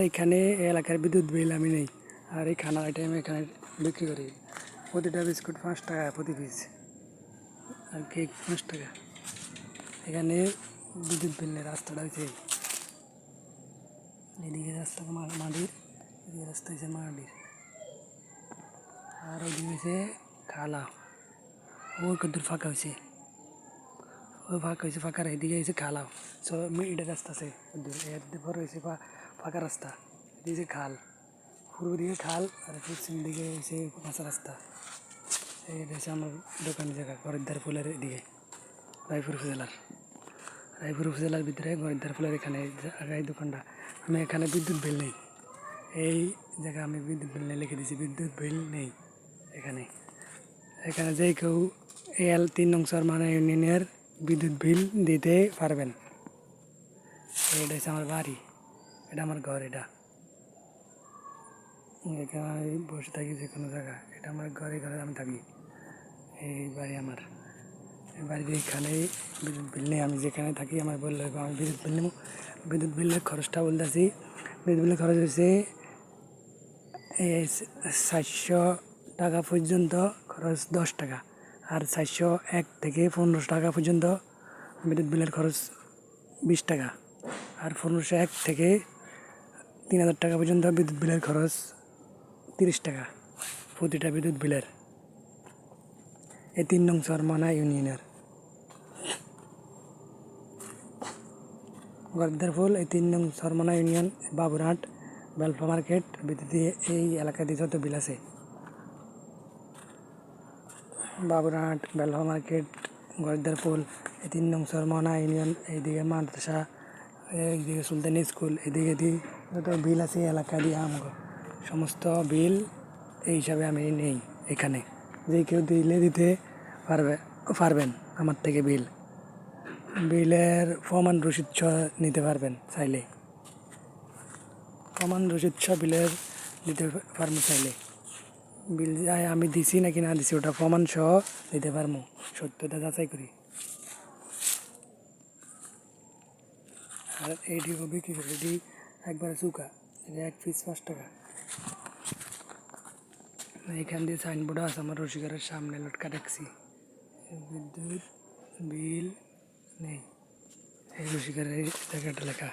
এখানে এলাকার বিদ্যুৎ বিল আমি নেই, আর এই খানা আইটেম আমি এখানে বিক্রি করি। প্রতিটা বিস্কুট 5 টাকা প্রতি পিস, আর কেক 5 টাকা। এখানে বিদ্যুৎ বিল নেই। রাস্তাটা হয়েছে এদিকে রাস্তা মাটির, এদিকে রাস্তা হয়েছে মাটির, আর ওইদিকে হয়েছে খালা। ওই কদ্দুর ফাঁকা হয়েছে, ওই ফাঁকা হয়েছে, ফাঁকার এদিকে হয়েছে খালা। এটা রাস্তা আছে এর পর হয়েছে ফাঁকা রাস্তা, এদিকে খাল, পূর্ব দিকে খাল, আর পশ্চিম দিকে হয়েছে কাঁচা রাস্তা। এটা হচ্ছে আমার দোকানের জায়গা, গরিদ্দার ফুলের এদিকে, রায়পুর উপজেলার ভিতরে গরিদ্দার ফুলের এখানে এই দোকানটা। আমি এখানে বিদ্যুৎ বিল নেই, এই জায়গা আমি বিদ্যুৎ বিল নেই লিখে দিয়েছি, বিদ্যুৎ বিল নেই এখানে। এখানে যে কেউ এল 3 নং সরমানা ইউনিয়নের বিদ্যুৎ বিল দিতে পারবেন। এটা হচ্ছে আমার বাড়ি, এটা আমার ঘর, এখানে আমি বসে থাকি যে কোনো জায়গা, এটা আমার ঘরে আমি থাকি। এই বাড়ি আমার, এই বাড়িতে এখানেই বিদ্যুৎ বিল নেই। আমি যেখানে থাকি আমার বললে আমি বিদ্যুৎ বিল নেব। বিদ্যুৎ বিলের খরচটা বলতেছি, বিদ্যুৎ বিলের খরচ হচ্ছে 400 টাকা পর্যন্ত খরচ 10 টাকা, আর 401 থেকে 1500 টাকা পর্যন্ত বিদ্যুৎ বিলের খরচ 20 টাকা, আর 1501 থেকে 3000 টাকা পর্যন্ত বিদ্যুৎ বিলের খরচ 30 টাকা প্রতিটা বিদ্যুৎ বিলের। এই 3 নং সরমানা ইউনিয়নের গরিদ্দার ফুল, এই 3 নং সরমানা ইউনিয়ন, বাবুরহাট, বেলফা মার্কেট ভিত্তিতে এই এলাকাতে যত বিল আছে, বাবুরহাট, বেলফা মার্কেট, গরিদ্দার ফুল, এই 3 নং সরমানা ইউনিয়ন, এইদিকে মাদ্রাসা, এইদিকে সুলতানি স্কুল, এদিকে যত বিল আছে এলাকা দিয়ে আমগো সমস্ত বিল এই হিসাবে আমি নেই এখানে। যে কেউ দিতে পারবেন আমার থেকে বিলের প্রমাণ রসিদ নিতে পারবেন চাইলে, প্রমাণ রসিদ বিলের দিতে পারবো চাইলে। বিল আমি দিছি নাকি না দিছি ওটা প্রমাণ সহ দিতে পারবো, সত্যতা যাচাই করি। আর এইটিও বিক্রি করি, এটি একবারে চুকা, এটা 1 পিস 5 টাকা। এখান দিয়ে সাইনবোর্ড আছে আমার রসিকের সামনে লটকা রাখছি, বিদ্যুৎ বিল নেই, এই রসিকের জায়গাটা লেখা।